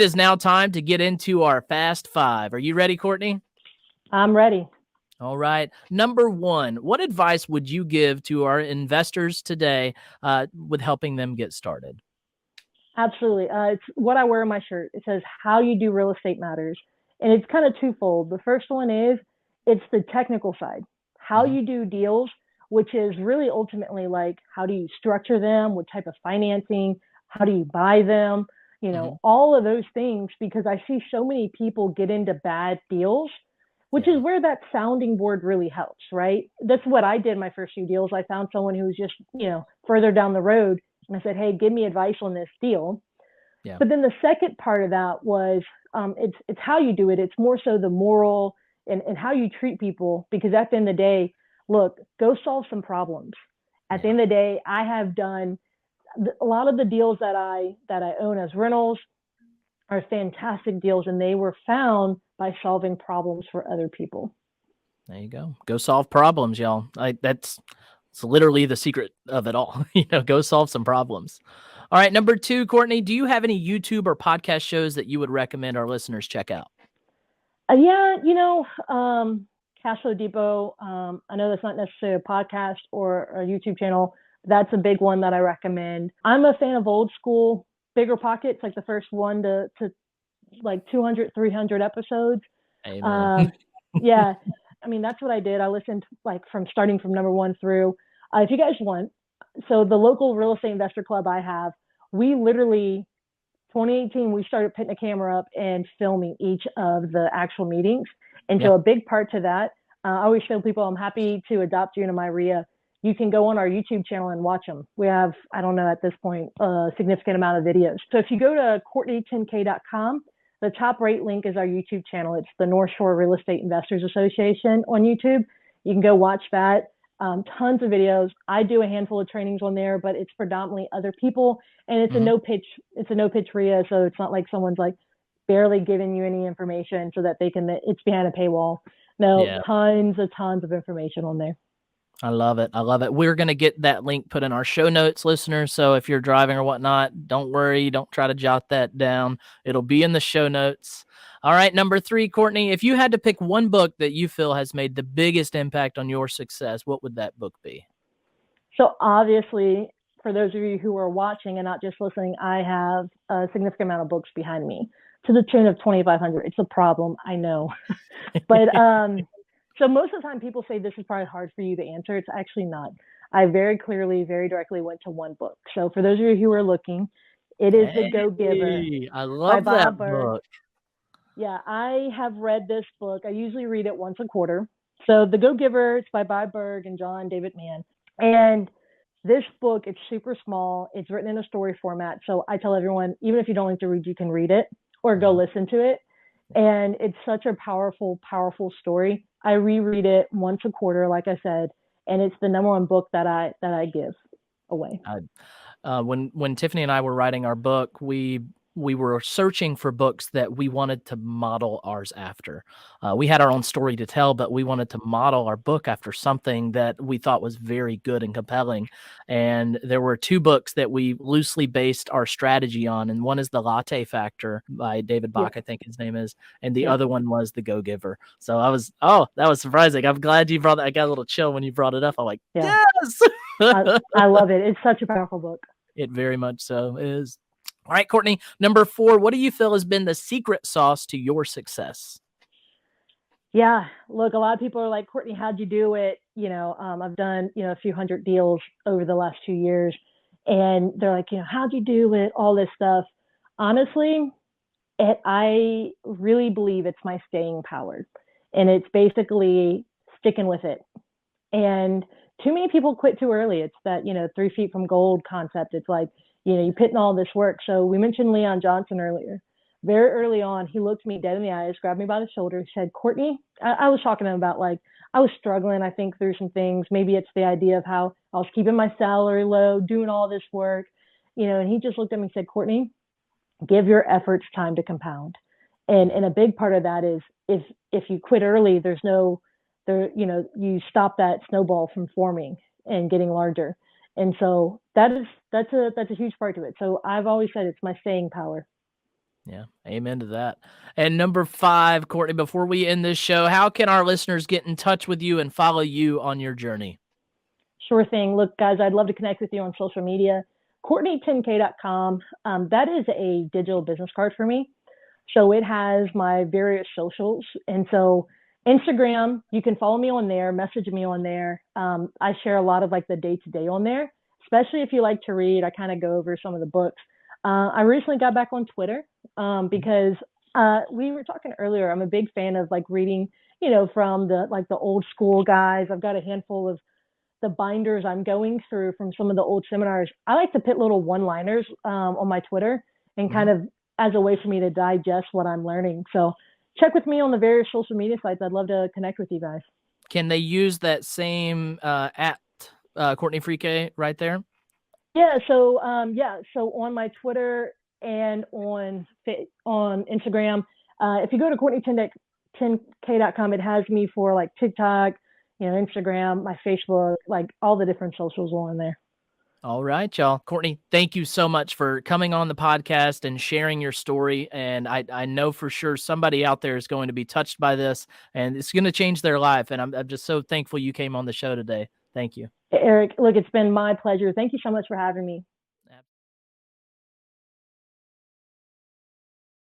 It is now time to get into our Fast Five. Are you ready, Courtney? I'm ready. All right. Number one, what advice would you give to our investors today with helping them get started? Absolutely. It's what I wear on my shirt. It says, "How you do real estate matters." And it's kind of twofold. The first one is it's the technical side, how Mhm. you do deals, which is really ultimately like how do you structure them, what type of financing, how do you buy them, Mhm. all of those things, because I see so many people get into bad deals, which Yeah. is where that sounding board really helps, right? That's what I did in my first few deals. I found someone who was just, further down the road, and I said, "Hey, give me advice on this deal." Yeah. But then the second part of that was it's how you do it. It's more so the moral and how you treat people, because at the end of the day, look, go solve some problems. At the Yeah. end of the day, I have done a lot of the deals that I own as rentals are fantastic deals, and they were found by solving problems for other people. There you go. Go solve problems, y'all. It's literally the secret of it all. Go solve some problems. All right. Number two, Courtney, do you have any YouTube or podcast shows that you would recommend our listeners check out? Yeah, Castle Depot. I know that's not necessarily a podcast or a YouTube channel. That's a big one that I recommend. I'm a fan of old school, bigger pockets, like the first one to like 200, 300 episodes. Amen. Um, yeah, I mean, that's what I did. I listened like from starting from number one through. If you guys want, so the local real estate investor club I have, we literally 2018, we started putting a camera up and filming each of the actual meetings. And Yeah. so a big part to that, I always show people I'm happy to adopt you into my RIA. You can go on our YouTube channel and watch them. We have, I don't know at this point, a significant amount of videos. So if you go to Courtney10k.com, the top right link is our YouTube channel. It's the North Shore Real Estate Investors Association on YouTube. You can go watch that. Tons of videos. I do a handful of trainings on there, but it's predominantly other people, and it's a Mhm. no pitch. It's a no pitch RIA, so it's not like someone's like barely giving you any information so that they can. It's behind a paywall. No, Yeah. tons of information on there. I love it. I love it. We're going to get that link put in our show notes, listeners. So if you're driving or whatnot, don't worry. Don't try to jot that down. It'll be in the show notes. All right. Number three, Courtney, if you had to pick one book that you feel has made the biggest impact on your success, what would that book be? So obviously, for those of you who are watching and not just listening, I have a significant amount of books behind me to the tune of 2,500. It's a problem, I know, but so most of the time people say this is probably hard for you to answer. It's actually not. I very clearly, very directly went to one book. So for those of you who are looking, it is The Go Giver Hey, I by love that Bob Burg. book. Yeah, I have read this book. I usually read it once a quarter. So The Go Giver, it's by Bob Burg and John David Mann. And this book, it's super small. It's written in a story format. So I tell everyone, even if you don't like to read, you can read it or go Mhm. listen to it. And it's such a powerful, powerful story. I reread it once a quarter, like I said, and it's the number one book that I give away. When Tiffany and I were writing our book, we were searching for books that we wanted to model ours after. We had our own story to tell, but we wanted to model our book after something that we thought was very good and compelling. And there were two books that we loosely based our strategy on, and one is The Latte Factor by David Yeah, Bach, I think his name is, and the yeah, other one was The Go Giver. So that was surprising. I'm glad you brought that. I got a little chill when you brought it up. I'm like, yeah. yes. I love it. It's such a powerful book. It very much so is. All right, Courtney, number four, what do you feel has been the secret sauce to your success? Yeah, look, a lot of people are like, Courtney, how'd you do it? I've done, a few hundred deals over the last 2 years. And they're like, how'd you do it? All this stuff. Honestly, I really believe it's my staying power. And it's basically sticking with it. And too many people quit too early. It's that, 3 feet from gold concept. It's like, you put in all this work. So we mentioned Leon Johnston earlier. Very early on, he looked me dead in the eyes, grabbed me by the shoulder, said, Courtney, I was talking to him about like, I was struggling, I think, through some things. Maybe it's the idea of how I was keeping my salary low, doing all this work, and he just looked at me and said, Courtney, give your efforts time to compound. And a big part of that is if you quit early, there's no you stop that snowball from forming and getting larger. And so that's a huge part to it. So I've always said it's my staying power. Yeah. Amen to that. And number 5, Courtney, before we end this show, how can our listeners get in touch with you and follow you on your journey? Sure thing. Look, guys, I'd love to connect with you on social media. Courtney10k.com. That is a digital business card for me. So it has my various socials. And so Instagram, you can follow me on there, message me on there. I share a lot of like the day to day on there, especially if you like to read. I kind of go over some of the books. I recently got back on Twitter because we were talking earlier. I'm a big fan of like reading, from the old school guys. I've got a handful of the binders I'm going through from some of the old seminars. I like to put little one-liners on my Twitter and kind of as a way for me to digest what I'm learning. So check with me on the various social media sites. I'd love to connect with you guys. Can they use that same at Courtney Fricke right there? Yeah. So So on my Twitter and on Instagram, if you go to Courtney10k.com, it has me for like TikTok, Instagram, my Facebook, like all the different socials on there. All right, y'all. Courtney, thank you so much for coming on the podcast and sharing your story. And I know for sure somebody out there is going to be touched by this and it's going to change their life. And I'm just so thankful you came on the show today. Thank you. Eric, look, it's been my pleasure. Thank you so much for having me.